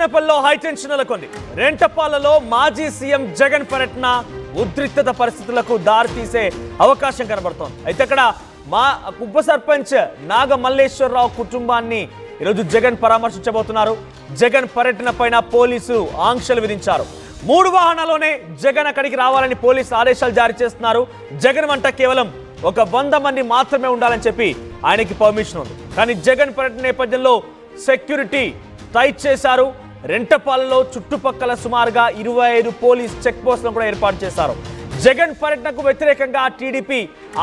బోయినపల్లిలో high tension నెలకొంది. రెంటపాలలో మాజీ CM Jagan పర్యటన ఉద్రిక్తత పరిస్థితులకు దారితీసే అవకాశం కనబడుతోంది. అయితే అక్కడ ఉప సర్పంచ్ నాగ మల్లేశ్వరరావు కుటుంబాన్ని ఈరోజు జగన్ పరామర్శించబోతున్నారు. జగన్ పర్యటన పైన పోలీసులు ఆంక్షలు విధించారు. 3 వాహనాల్లోనే జగన్ అక్కడికి రావాలని పోలీసులు ఆదేశాలు జారీ చేస్తున్నారు. జగన్ వంట కేవలం ఒక 100 మంది మాత్రమే ఉండాలని చెప్పి ఆయనకి పర్మిషన్ ఉంది. కానీ జగన్ పర్యటన నేపథ్యంలో సెక్యూరిటీ టైట్ చేశారు. రెంటపాలలో చుట్టుపక్కల సుమారుగా 25 పోలీస్ చెక్ పోస్టులను కూడా ఏర్పాటు చేశారు. జగన్ పర్యటనకు వ్యతిరేకంగా టీడీపీ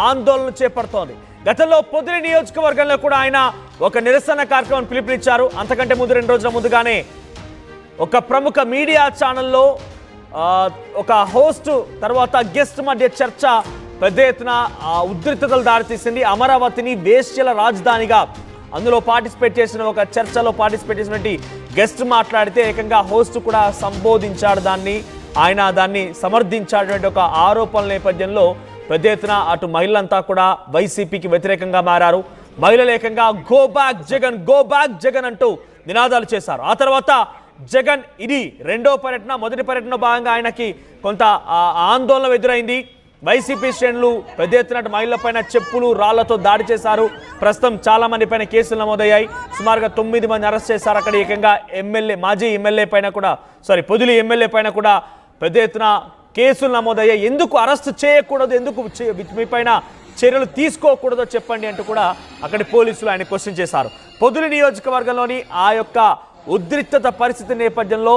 ఆందోళన చేపడుతోంది. గతంలో పొదిలి నియోజకవర్గంలో కూడా ఆయన ఒక నిరసన కార్యక్రమం పిలుపునిచ్చారు. అంతకంటే ముందు 2 రోజుల ముందుగానే ఒక ప్రముఖ మీడియా ఛానల్లో ఒక హోస్ట్ తర్వాత గెస్ట్ మధ్య చర్చ పెద్ద ఎత్తున ఉద్రిక్తతలు దారితీసింది. అమరావతిని వేశ్యల రాజధానిగా అందులో పార్టిసిపేట్ చేసిన ఒక చర్చలో పార్టిసిపేట్ చేసినటువంటి గెస్ట్ మాట్లాడితే ఏకంగా హోస్ట్ కూడా సంబోధించాడు. ఆయన దాన్ని సమర్థించాడనే ఒక ఆరోపణల నేపథ్యంలో పెద్ద ఎత్తున అటు మహిళలంతా కూడా వైసీపీకి వ్యతిరేకంగా మారారు. మహిళలు ఏకంగా go back Jagan, go back Jagan అంటూ నినాదాలు చేశారు. ఆ తర్వాత జగన్ ఇది 2వ పర్యటన. మొదటి పర్యటనలో భాగంగా ఆయనకి కొంత ఆందోళన ఎదురైంది. వైసీపీ శ్రేణులు పెద్ద ఎత్తున మహిళలపైన చెప్పులు రాళ్లతో దాడి చేశారు. ప్రస్తుతం చాలా మంది పైన కేసులు నమోదయ్యాయి. సుమారుగా 9 మంది అరెస్ట్ చేశారు. అక్కడ ఏకంగా మాజీ ఎమ్మెల్యే పైన కూడా పొదిలి ఎమ్మెల్యే పైన కూడా పెద్ద ఎత్తున కేసులు నమోదయ్యాయి. ఎందుకు అరెస్ట్ చేయకూడదు, ఎందుకు మీ పైన చర్యలు తీసుకోకూడదో చెప్పండి అంటూ కూడా అక్కడి పోలీసులు ఆయన క్వశ్చన్ చేశారు. పొదిలి నియోజకవర్గంలోని ఆ యొక్క ఉద్రిక్తత పరిస్థితి నేపథ్యంలో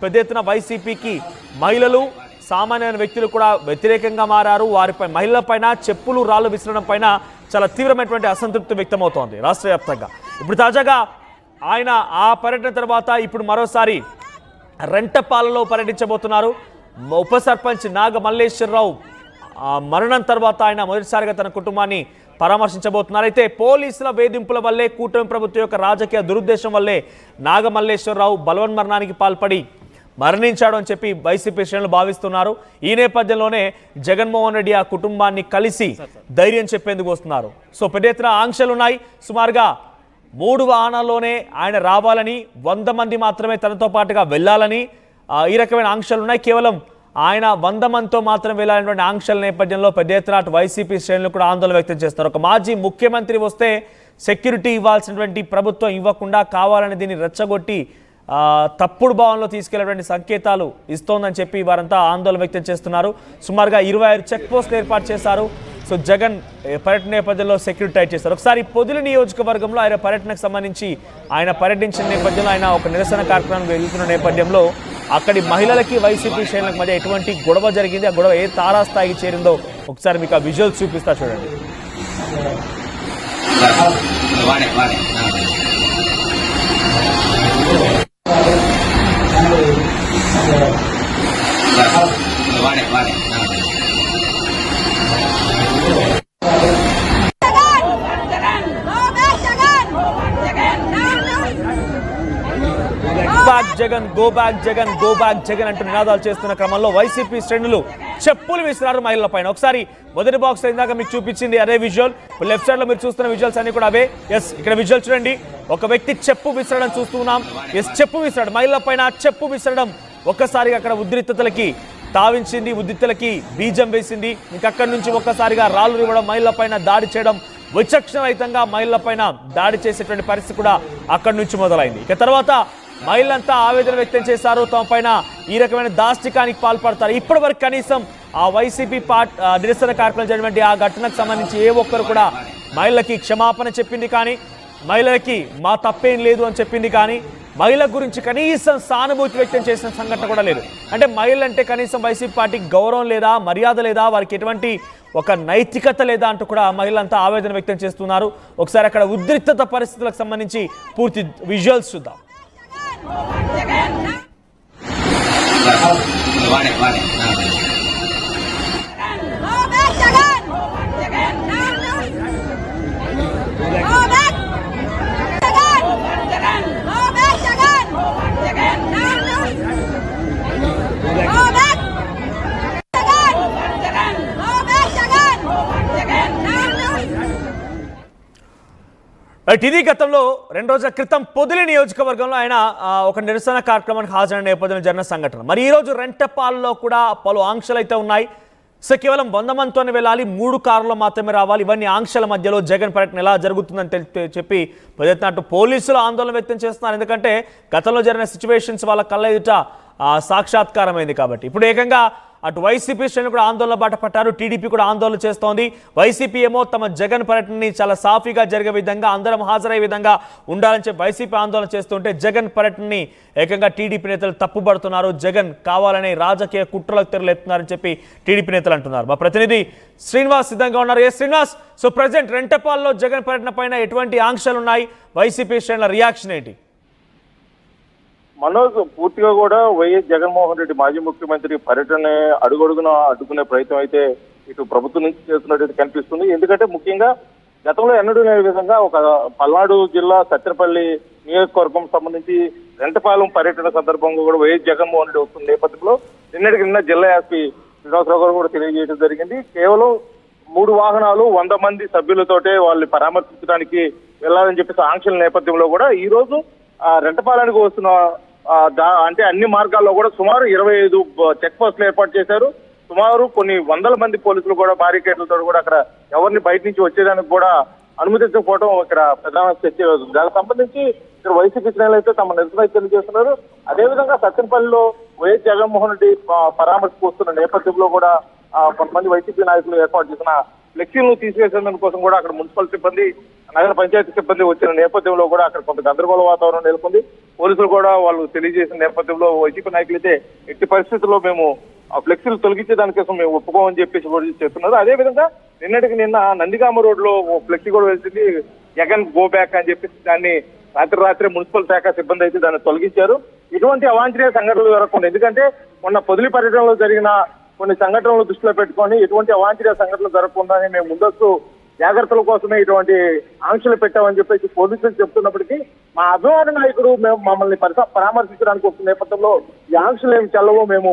పెద్ద ఎత్తున వైసీపీకి మహిళలు సామాన్యమైన వ్యక్తులు కూడా వ్యతిరేకంగా మారారు. వారిపై మహిళలపైన చెప్పులు రాళ్లు విసరడం పైన చాలా తీవ్రమైనటువంటి అసంతృప్తి వ్యక్తమవుతోంది రాష్ట్ర వ్యాప్తంగా. ఇప్పుడు తాజాగా ఆయన ఆ పర్యటన తర్వాత ఇప్పుడు మరోసారి రెంటపాలలో పర్యటించబోతున్నారు. ఉప సర్పంచ్ నాగ మల్లేశ్వరరావు మరణం తర్వాత ఆయన మొదటిసారిగా తన కుటుంబాన్ని పరామర్శించబోతున్నారు. అయితే పోలీసుల వేధింపుల వల్లే, కూటమి ప్రభుత్వం యొక్క రాజకీయ దురుద్దేశం వల్లే నాగ మల్లేశ్వరరావు బలవన్మరణానికి పాల్పడి మరణించాడు అని చెప్పి వైసీపీ శ్రేణులు భావిస్తున్నారు. ఈ నేపథ్యంలోనే జగన్మోహన్ రెడ్డి ఆ కుటుంబాన్ని కలిసి ధైర్యం చెప్పేందుకు వస్తున్నారు. సో పెద్ద ఎత్తున ఆంక్షలు ఉన్నాయి. సుమారుగా 3 వాహనాల్లోనే ఆయన రావాలని, 100 మంది మాత్రమే తనతో పాటుగా వెళ్ళాలని ఈ రకమైన ఆంక్షలు ఉన్నాయి. కేవలం ఆయన 100 మందితో మాత్రం వెళ్ళాలనేటువంటి ఆంక్షల నేపథ్యంలో పెద్ద ఎత్తున వైసీపీ శ్రేణులు కూడా ఆందోళన వ్యక్తం చేస్తారు. ఒక మాజీ ముఖ్యమంత్రి వస్తే సెక్యూరిటీ ఇవ్వాల్సినటువంటి ప్రభుత్వం ఇవ్వకుండా కావాలని దీన్ని రెచ్చగొట్టి తప్పుడు భావంలో తీసుకెళ్లేటువంటి సంకేతాలు ఇస్తోందని చెప్పి వారంతా ఆందోళన వ్యక్తం చేస్తున్నారు. సుమారుగా 25 చెక్ పోస్టులు ఏర్పాటు చేశారు. సో జగన్ పర్యటన నేపథ్యంలో సెక్యూరిటీ టైట్ చేశారు. ఒకసారి పొదిలి నియోజకవర్గంలో ఆయన పర్యటనకు సంబంధించి ఆయన పర్యటించిన నేపథ్యంలో ఆయన ఒక నిరసన కార్యక్రమం వెళ్తున్న నేపథ్యంలో అక్కడి మహిళలకి వైసీపీ శ్రేణులకు మధ్య ఎటువంటి గొడవ జరిగింది, ఆ గొడవ ఏ తారాస్థాయికి చేరిందో ఒకసారి మీకు ఆ విజువల్స్ చూపిస్తా చూడండి. Jagan, go back Jagan, go back Jagan అంటూ నినాదాలు చేస్తున్న క్రమంలో వైసీపీ శ్రేణులు చెప్పులు విసిరారు మహిళల పైన. ఒకసారి మొదటి బాక్స్ ఇందాక మీకు చూపించింది అదే విజువల్. లెఫ్ట్ సైడ్ లో మీరు చూస్తున్న విజువల్స్ అన్ని కూడా అవే. ఇక్కడ విజువల్ చూడండి. ఒక వ్యక్తి చెప్పు విసరడం చూస్తున్నాం. చెప్పు విసరడం, మహిళల పైన చెప్పు విసరడం ఒక్కసారిగా అక్కడ ఉద్రిక్తతలకి తావించింది, ఉద్రిక్తలకి బీజం వేసింది. ఇంకక్కడి నుంచి ఒక్కసారిగా రాళ్లు ఇవ్వడం, మహిళల పైన దాడి చేయడం, విచక్షణరహితంగా మహిళల పైన దాడి చేసేటువంటి పరిస్థితి కూడా అక్కడి నుంచి మొదలైంది. ఇక తర్వాత మహిళలంతా ఆవేదన వ్యక్తం చేశారు. తమ పైన ఈ రకమైన దాష్టికానికి పాల్పడతారు. ఇప్పటి వరకు కనీసం ఆ వైసీపీ నిరసన కార్యక్రమం జరిగినటువంటి ఆ ఘటనకు సంబంధించి ఏ ఒక్కరు కూడా మహిళలకి క్షమాపణ చెప్పింది కానీ, మహిళలకి మా తప్పేం లేదు అని చెప్పింది కానీ, మహిళల గురించి కనీసం సానుభూతి వ్యక్తం చేసిన సంఘటన కూడా లేదు. అంటే మహిళలంటే కనీసం వైసీపీ పార్టీకి గౌరవం లేదా, మర్యాద లేదా, వారికి ఎటువంటి ఒక నైతికత లేదా అంటూ కూడా మహిళలంతా ఆవేదన వ్యక్తం చేస్తున్నారు. ఒకసారి అక్కడ ఉద్రిక్తత పరిస్థితులకు సంబంధించి పూర్తి విజువల్స్ చూద్దాం. రైట్, ఇది గతంలో 2 రోజుల క్రితం పొదిలి నియోజకవర్గంలో ఆయన ఒక నిరసన కార్యక్రమానికి హాజరైన నేపథ్యంలో జరిగిన సంఘటన. మరి ఈ రోజు రెంటపాలలో కూడా పలు ఆంక్షలు అయితే ఉన్నాయి. సో కేవలం 100 మందితోనే వెళ్ళాలి, 3 కార్లలో మాత్రమే రావాలి. ఇవన్నీ ఆంక్షల మధ్యలో జగన్ పర్యటన ఎలా జరుగుతుందని చెప్పి ప్రజెత్తినట్టు పోలీసులు ఆందోళన వ్యక్తం చేస్తున్నారు. ఎందుకంటే గతంలో జరిగిన సిచ్యువేషన్స్ వాళ్ళ కళ్ళ ఎదుట సాక్షాత్కారమైంది కాబట్టి. ఇప్పుడు ఏకంగా అటు వైసీపీ శ్రేణులు కూడా ఆందోళన బాట పట్టారు, టీడీపీ కూడా ఆందోళన చేస్తోంది. వైసీపీ ఏమో తమ జగన్ పర్యటనని చాలా సాఫీగా జరిగే విధంగా, అందరం హాజరయ్యే విధంగా ఉండాలని చెప్పి వైసీపీ ఆందోళన చేస్తుంటే, జగన్ పర్యటనని ఏకంగా టీడీపీ నేతలు తప్పుపడుతున్నారు. జగన్ కావాలనే రాజకీయ కుట్రలకు తెరలేస్తున్నారని చెప్పి టీడీపీ నేతలు అంటున్నారు. మా ప్రతినిధి శ్రీనివాస్ సిద్ధంగా ఉన్నారు. ఏ శ్రీనివాస్, సో ప్రజెంట్ రెంటపాల్లో జగన్ పర్యటన పైన ఎటువంటి ఆంక్షలు ఉన్నాయి, వైసీపీ శ్రేణుల రియాక్షన్ ఏంటి? మనోజ్, పూర్తిగా కూడా వైఎస్ జగన్మోహన్ రెడ్డి మాజీ ముఖ్యమంత్రి పర్యటన అడుగడుగున అడ్డుకునే ప్రయత్నం అయితే ఇటు ప్రభుత్వం నుంచి చేస్తున్నట్టు కనిపిస్తుంది. ఎందుకంటే ముఖ్యంగా గతంలో ఎన్నడూ లేని విధంగా ఒక పల్నాడు జిల్లా సత్తెనపల్లి నియోజకవర్గం సంబంధించి రెంటపాలెం పర్యటన సందర్భంగా కూడా వైఎస్ జగన్మోహన్ రెడ్డి వస్తున్న నేపథ్యంలో నిన్న జిల్లా ఎస్పీ శ్రీనివాసరావు గారు కూడా తెలియజేయడం జరిగింది. కేవలం 3 వాహనాలు 100 మంది సభ్యులతోటే వాళ్ళని పరామర్శించడానికి వెళ్లాలని చెప్పేసి ఆంక్షల నేపథ్యంలో కూడా ఈ రోజు రెంటపాలెనికి వస్తున్న అంటే అన్ని మార్గాల్లో కూడా సుమారు 25 చెక్ పోస్టులు ఏర్పాటు చేశారు. సుమారు కొన్ని 100 మంది పోలీసులు కూడా బారికేడ్లతో కూడా అక్కడ ఎవరిని బయట నుంచి వచ్చేదానికి కూడా అనుమతించకపోవడం ఇక్కడ ప్రధాన చర్చ. దానికి సంబంధించి ఇక్కడ వైసీపీ శ్రేణులు అయితే తమ నిరసన తెలియజేస్తున్నారు. అదేవిధంగా సత్తెనపల్లిలో వైఎస్ జగన్మోహన్ రెడ్డి పరామర్శకు వస్తున్న నేపథ్యంలో కూడా కొంతమంది వైసీపీ నాయకులు ఏర్పాటు చేసిన ఫ్లెక్సీలను తీసివేసేందుకు కోసం కూడా అక్కడ మున్సిపల్ సిబ్బంది, నగర పంచాయతీ సిబ్బంది వచ్చిన నేపథ్యంలో కూడా అక్కడ కొంత గందరగోళ వాతావరణం నెలకొంది. పోలీసులు కూడా వాళ్ళు తెలియజేసిన నేపథ్యంలో వైసీపీ నాయకులు అయితే ఎట్టి పరిస్థితుల్లో మేము ఆ ఫ్లెక్సీలు తొలగించే దానికోసం మేము ఒప్పుకోమని చెప్పేసి కూడా చెప్తున్నారు. అదేవిధంగా నిన్న నందిగామ రోడ్ లో ఫ్లెక్సీ కూడా వెళ్తుంది, జగన్ గో బ్యాక్ అని చెప్పేసి దాన్ని రాత్రి మున్సిపల్ శాఖ సిబ్బంది అయితే దాన్ని తొలగించారు. ఇటువంటి అవాంఛనీయ సంఘటనలు జరగకుండా, ఎందుకంటే మొన్న పొదిలి పర్యటనలో జరిగిన కొన్ని సంఘటనలు దృష్టిలో పెట్టుకొని ఎటువంటి అవాంఛనీయ సంఘటనలు జరగకుండా మేము ముందస్తు జాగ్రత్తల కోసమే ఇటువంటి ఆంక్షలు పెట్టామని చెప్పేసి పోలీసులు చెప్తున్నప్పటికీ మా అభిమాన నాయకుడు మమ్మల్ని పరామర్శించడానికి వస్తున్న నేపథ్యంలో ఈ ఆంక్షలు ఏమి చల్లవో, మేము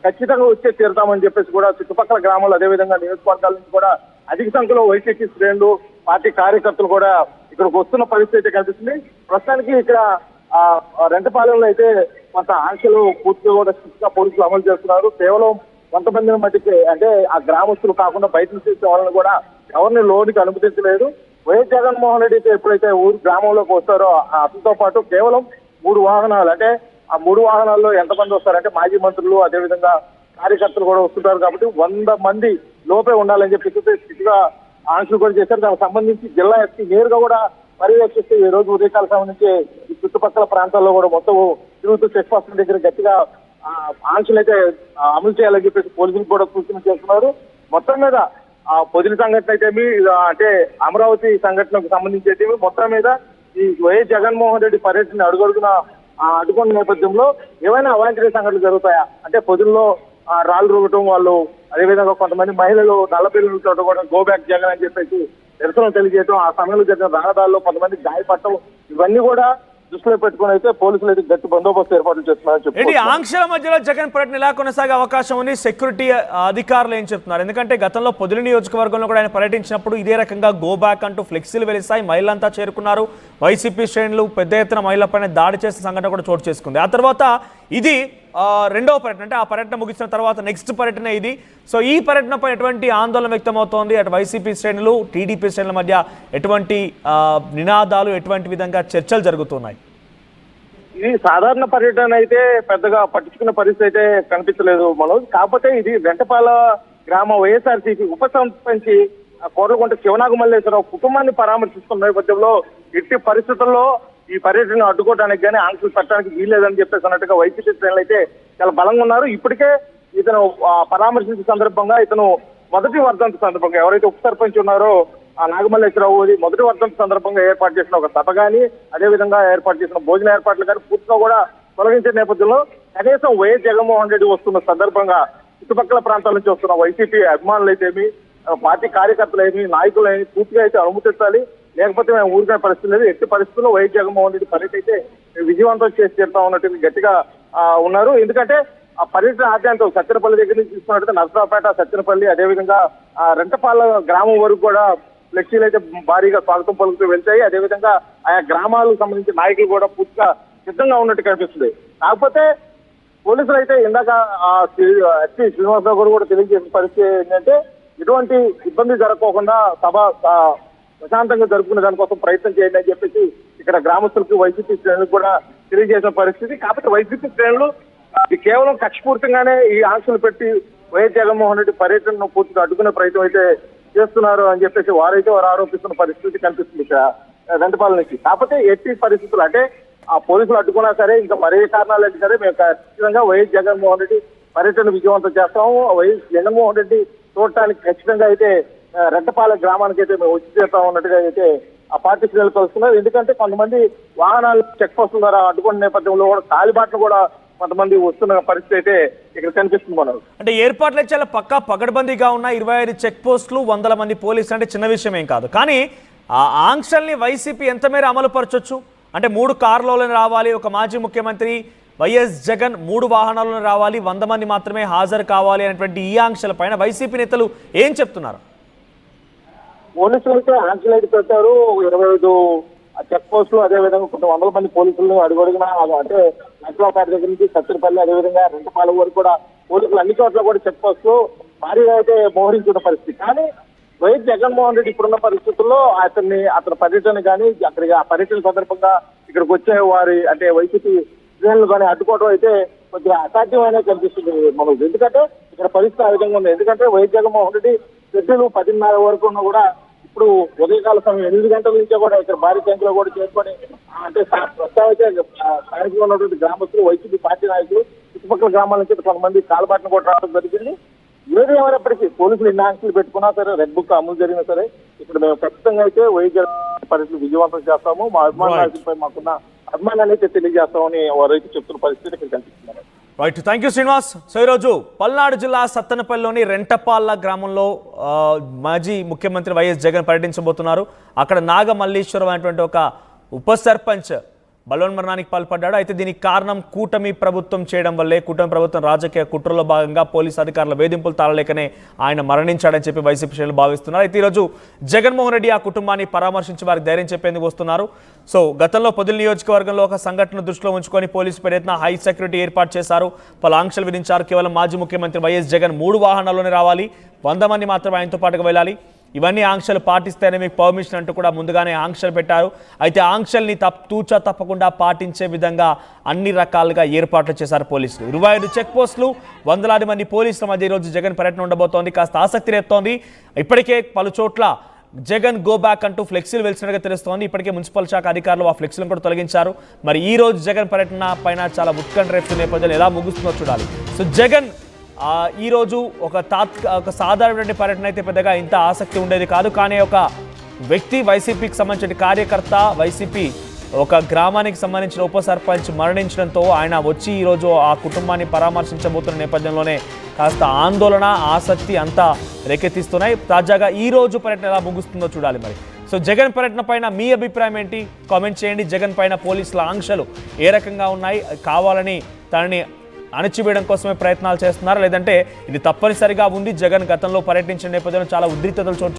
ఖచ్చితంగా వచ్చే తీరుతామని చెప్పేసి కూడా చుట్టుపక్కల గ్రామాలు, అదేవిధంగా నియోజకవర్గాల నుంచి కూడా అధిక సంఖ్యలో వైసీపీ శ్రేణులు, పార్టీ కార్యకర్తలు కూడా ఇక్కడికి వస్తున్న పరిస్థితి కనిపిస్తుంది. ప్రస్తుతానికి ఇక్కడ రెంటపాలెంలో అయితే కొంత ఆంక్షలు పూర్తిగా కూడా స్ట్రిక్ట్గా పోలీసులు అమలు చేస్తున్నారు. కేవలం కొంతమంది మట్టికి, అంటే ఆ గ్రామస్తులు కాకుండా బయట నుంచి వాళ్ళని కూడా ఎవరిని లోనికి అనుమతించలేదు. వైఎస్ జగన్మోహన్ రెడ్డి అయితే ఎప్పుడైతే ఊరు గ్రామంలోకి వస్తారో అతనితో పాటు కేవలం 3 వాహనాలు, అంటే ఆ 3 వాహనాల్లో ఎంతమంది వస్తారంటే మాజీ మంత్రులు, అదేవిధంగా కార్యకర్తలు కూడా వస్తుంటారు కాబట్టి 100 మంది లోపే ఉండాలని చెప్పి స్థితిగా ఆంక్షలు కూడా చేశారు. దానికి సంబంధించి జిల్లా ఎస్పీ నేరుగా కూడా పర్యవేక్షిస్తూ ఈ రోజు ఉదయకాల సంబంధించి ఈ చుట్టుపక్కల ప్రాంతాల్లో కూడా మొత్తం తిరుగుతూ చెక్ పోస్టుల దగ్గర గట్టిగా ఆంక్షలు అయితే అమలు చేయాలని చెప్పేసి పోలీసులు కూడా సూచన చేస్తున్నారు. మొత్తం మీద పొదిలి సంఘటన అయితే అంటే అమరావతి సంఘటనకు సంబంధించి అయితే మొత్తం మీద ఈ వైఎస్ జగన్మోహన్ రెడ్డి పర్యటన అడుగడుగున అడ్డుకున్న నేపథ్యంలో ఏమైనా అవాంఛనీయ సంఘటనలు జరుగుతాయా, అంటే పొదిల్లో రాళ్ళు రుగటం, వాళ్ళు అదేవిధంగా కొంతమంది మహిళలు నల్లపిల్లలతో కూడా గో బ్యాక్ జగన్ అని చెప్పేసి నిరసన తెలియజేయడం, ఆ సమయంలో జరిగిన రహదారుల్లో కొంతమంది గాయపడటం, ఇవన్నీ కూడా దృష్టిలో పెట్టుకుని అయితే పోలీసులు అయితే గట్టి బందోబస్తు ఏర్పాట్లు చేస్తున్నారని ఆంక్షల మధ్యలో జగన్ పర్యటన ఎలా కొనసాగే అవకాశం ఉంది? సెక్యూరిటీ అధికారులు ఏం చెప్తున్నారు? ఎందుకంటే గతంలో పొదిలి నియోజకవర్గంలో కూడా ఆయన పర్యటించినప్పుడు ఇదే రకంగా గో బ్యాక్ అంటూ ఫ్లెక్సీలు వెలిస్తాయి, మహిళలంతా చేరుకున్నారు. వైసీపీ శ్రేణులు పెద్ద ఎత్తున మహిళలపైన దాడి చేసిన సంఘటన కూడా చోటు చేసుకుంది. ఆ తర్వాత ఇది రెండవ పర్యటన, అంటే ఆ పర్యటన ముగిసిన తర్వాత నెక్స్ట్ పర్యటన ఇది. సో ఈ పర్యటనపై ఎటువంటి ఆందోళన వ్యక్తమవుతోంది? అటు వైసీపీ శ్రేణులు, టీడీపీ శ్రేణుల మధ్య ఎటువంటి నినాదాలు, ఎటువంటి విధంగా చర్చలు జరుగుతున్నాయి? ఇది సాధారణ పర్యటన అయితే పెద్దగా పట్టించుకున్న పరిస్థితి అయితే కనిపించలేదు మనోజ్. కాకపోతే ఇది వెంటపాల గ్రామ వైఎస్ఆర్సీపీ ఉప సర్పంచ్ కోర్లగుంట శివనాగ మల్లేశ్వరరావు కుటుంబాన్ని పరామర్శిస్తున్న నేపథ్యంలో ఎట్టి పరిస్థితుల్లో ఈ పర్యటన అడ్డుకోవడానికి కానీ ఆంక్షలు పెట్టడానికి వీల్లేదని చెప్పేసి అన్నట్టుగా వైసీపీ శ్రేణులు అయితే చాలా బలంగా ఉన్నారు. ఇప్పటికే ఇతను పరామర్శించే సందర్భంగా ఇతను మొదటి వర్ధంతి సందర్భంగా ఎవరైతే ఉప సర్పంచ్ ఉన్నారో నాగమల్లేశ్వరరావు మొదటి వర్ధంతి సందర్భంగా ఏర్పాటు చేసిన ఒక సభ కానీ, అదేవిధంగా ఏర్పాటు చేసిన భోజన ఏర్పాట్లు కానీ పూర్తిగా కూడా తొలగించే నేపథ్యంలో కనీసం వైఎస్ జగన్మోహన్ రెడ్డి వస్తున్న సందర్భంగా చుట్టుపక్కల ప్రాంతాల నుంచి వస్తున్న వైసీపీ అభిమానులు అయితేమి, పార్టీ కార్యకర్తలు ఏమి, నాయకులు ఏమి పూర్తిగా అయితే అనుమతించాలి, లేకపోతే మేము ఊరికే పరిస్థితి లేదు. ఎట్టి పరిస్థితుల్లో వైఎస్ జగన్మోహన్ రెడ్డి పర్యటన అయితే విజయవంతం చేసి తీరుతా ఉన్నట్టు గట్టిగా ఉన్నారు. ఎందుకంటే ఆ పర్యటన ఆద్యంతం సత్తెనపల్లి దగ్గర నుంచి తీసుకున్నట్టు నర్సరావుపేట, సత్తెనపల్లి, అదేవిధంగా రెంటపాల గ్రామం వరకు కూడా ఫ్లెక్సీలు అయితే భారీగా స్వాగతం పలుకుతూ వెళ్తాయి. అదేవిధంగా ఆయా గ్రామాలకు సంబంధించిన నాయకులు కూడా పూర్తిగా సిద్ధంగా ఉన్నట్టు కనిపిస్తుంది. కాకపోతే పోలీసులు అయితే ఇందాక ఎస్పీ శ్రీనివాసరావు గారు కూడా తెలియజేసిన పరిస్థితి ఏంటంటే ఎటువంటి ఇబ్బంది జరగకోకుండా సభ ప్రశాంతంగా జరుపుకునే దానికోసం ప్రయత్నం చేయండి అని చెప్పేసి ఇక్కడ గ్రామస్తులకు వైసీపీ శ్రేణులకు కూడా తెలియజేసిన పరిస్థితి. కాబట్టి వైసీపీ శ్రేణులు ఇది కేవలం కక్షపూర్తంగానే ఈ ఆంక్షలు పెట్టి వైఎస్ జగన్మోహన్ రెడ్డి పర్యటనను పూర్తిగా అడ్డుకునే ప్రయత్నం అయితే చేస్తున్నారు అని చెప్పేసి వారు ఆరోపిస్తున్న పరిస్థితి కనిపిస్తుంది ఇక్కడ దంతపాలెం నుంచి. కాకపోతే ఎట్టి పరిస్థితులు అంటే ఆ పోలీసులు అడ్డుకున్నా సరే ఇంకా మరే కారణాలు అయితే సరే మేము ఖచ్చితంగా వైఎస్ జగన్మోహన్ రెడ్డి పర్యటన విజయవంతం చేస్తాము. వైఎస్ జగన్మోహన్ రెడ్డి చూడటానికి ఖచ్చితంగా అయితే రెడ్డపాలెం గ్రామానికి అయితే మేము వచ్చి చేస్తాం అన్నట్టుగా అయితే ఆ పార్టీ శ్రేణులు కలుస్తున్నారు. ఎందుకంటే కొంతమంది వాహనాలు చెక్ పోస్టుల ద్వారా అడ్డుకున్న నేపథ్యంలో కూడా కాలిబాట్లు కూడా కొంతమంది వస్తున్న పరిస్థితి అయితే ఇక్కడ కనిపిస్తుంది. మనం అంటే ఏర్పాట్లు చాలా పక్కా పగడ్బందీగా ఉన్న 25 చెక్ పోస్టులు 100 మంది పోలీసులు అంటే చిన్న విషయం ఏం కాదు. కానీ ఆ ఆంక్షల్ని వైసీపీ ఎంత మేర అమలు పరచొచ్చు అంటే 3 కార్లలో రావాలి, ఒక మాజీ ముఖ్యమంత్రి వైఎస్ జగన్ 3 వాహనాలను రావాలి, 100 మంది మాత్రమే హాజరు కావాలి అనేటువంటి ఈ ఆంక్షల పైన వైసీపీ నేతలు ఏం చెప్తున్నారు? పోలీసులు అయితే ఆంక్షలు అయితే పెట్టారు. 25 చెక్ పోస్టులు, అదేవిధంగా కొంత 100 మంది పోలీసులను అడుగడుగునా అంటే నక్సలాపేట దగ్గర నుంచి సత్తెనపల్లి, అదేవిధంగా రెంటపాలెం వరకు కూడా పోలీసులు అన్ని చోట్ల కూడా చెక్ పోస్టులు భారీగా అయితే మోహరించిన పరిస్థితి. కానీ వైఎస్ జగన్మోహన్ రెడ్డి ఇప్పుడున్న పరిస్థితుల్లో అతని పర్యటన కానీ అక్కడికి ఆ పర్యటన సందర్భంగా ఇక్కడికి వచ్చే వారి అంటే వైసీపీ శ్రేణులు కానీ అడ్డుకోవడం అయితే కొద్దిగా అసాధ్యమైన కనిపిస్తుంది మనకు. ఎందుకంటే ఇక్కడ పరిస్థితి ఆ విధంగా ఉంది. ఎందుకంటే వైఎస్ జగన్మోహన్ రెడ్డి షెడ్యూల్ 10:30 వరకు ఉన్నా కూడా ఇప్పుడు ఉదయకాల సమయం 8 గంటల నుంచే కూడా ఇక్కడ భారీ సంఖ్యలో కూడా చేసుకొని అంటే ప్రస్తావించే స్థానికంగా ఉన్నటువంటి గ్రామస్తులు, వైసీపీ పార్టీ నాయకులు, చుట్టుపక్కల గ్రామాల నుంచి కొంతమంది కాలబాటను కూడా రావడం జరిగింది. ఏది ఏమైనప్పటికీ పోలీసులు ఎన్ని ఆంక్షలు పెట్టుకున్నా సరే, రెడ్ బుక్ అమలు జరిగినా సరే ఇక్కడ మేము ఖచ్చితంగా అయితే వైద్య పరిస్థితులు విజయవంతం చేస్తాము. మా అభిమాన నాయకులపై మాకున్న అభిమానాన్ని అయితే తెలియజేస్తామని వారైతే చెప్తున్న పరిస్థితి ఇక్కడ కనిపిస్తున్నారు. Right, thank you Srinivas. So ఈరోజు పల్నాడు జిల్లా సత్తెనపల్లిలోని రెంటపాళ్ళ గ్రామంలో మాజీ ముఖ్యమంత్రి వైఎస్ జగన్ పర్యటించబోతున్నారు. అక్కడ నాగమల్లేశ్వరం అనేటువంటి ఒక ఉప సర్పంచ్ బలోన్మరణానికి పాల్పడ్డాడు. అయితే దీనికి కారణం కూటమి ప్రభుత్వం చేయడం వల్లే, కూటమి ప్రభుత్వం రాజకీయ కుట్రలో భాగంగా పోలీసు అధికారుల వేధింపులు తాళలేకనే ఆయన మరణించాడని చెప్పి వైసీపీ శ్రేణులు భావిస్తున్నారు. అయితే ఈరోజు జగన్మోహన్ రెడ్డి ఆ కుటుంబాన్ని పరామర్శించి వారికి ధైర్యం చెప్పేందుకు వస్తున్నారు. సో గతంలో పొదిలి నియోజకవర్గంలో ఒక సంఘటన దృష్టిలో ఉంచుకొని పోలీసు పర్యటన హై సెక్యూరిటీ ఏర్పాటు చేశారు, పలు ఆంక్షలు విధించారు. కేవలం మాజీ ముఖ్యమంత్రి వైఎస్ జగన్ 3 వాహనాల్లోనే రావాలి, 100 మంది మాత్రమే ఆయనతో పాటుగా వెళ్ళాలి, ఇవన్నీ ఆంక్షలు పాటిస్తేనే మీకు పర్మిషన్ అంటూ కూడా ముందుగానే ఆంక్షలు పెట్టారు. అయితే ఆంక్షల్ని తూచా తప్పకుండా పాటించే విధంగా అన్ని రకాలుగా ఏర్పాట్లు చేశారు పోలీసులు. 25 చెక్ పోస్టులు, 100 మంది పోలీసుల మధ్య ఈరోజు జగన్ పర్యటన ఉండబోతోంది. కాస్త ఆసక్తి రేపుతోంది. ఇప్పటికే పలు చోట్ల జగన్ గో బ్యాక్ అంటూ ఫ్లెక్సీలు వెలిసినట్టుగా తెలుస్తోంది. ఇప్పటికే మున్సిపల్ శాఖ అధికారులు ఆ ఫ్లెక్సీలను కూడా తొలగించారు. మరి ఈ రోజు జగన్ పర్యటన పైన చాలా ఉత్కంఠ రేపుతున్న నేపథ్యంలో ఎలా ముగుస్తుందో చూడాలి. సో జగన్ ఈరోజు ఒక సాధారణ పర్యటన అయితే పెద్దగా ఇంత ఆసక్తి ఉండేది కాదు. కానీ ఒక వ్యక్తి, వైసీపీకి సంబంధించిన కార్యకర్త, వైసీపీ ఒక గ్రామానికి సంబంధించిన ఉప సర్పంచ్ మరణించడంతో ఆయన వచ్చి ఈరోజు ఆ కుటుంబాన్ని పరామర్శించబోతున్న నేపథ్యంలోనే కాస్త ఆందోళన, ఆసక్తి అంతా రేకెత్తిస్తున్నాయి. తాజాగా ఈ రోజు పర్యటన ఎలా ముగుస్తుందో చూడాలి. మరి సో జగన్ పర్యటన పైన మీ అభిప్రాయం ఏంటి? కామెంట్ చేయండి. జగన్ పైన పోలీసుల ఆంక్షలు ఏ రకంగా ఉన్నాయి? కావాలని తనని అణచివేయడం కోసమే ప్రయత్నాలు చేస్తున్నారా, లేదంటే ఇది తప్పనిసరిగా ఉంది? జగన్ గతంలో పర్యటించిన నేపథ్యంలో చాలా ఉద్రిక్తతలు చోటు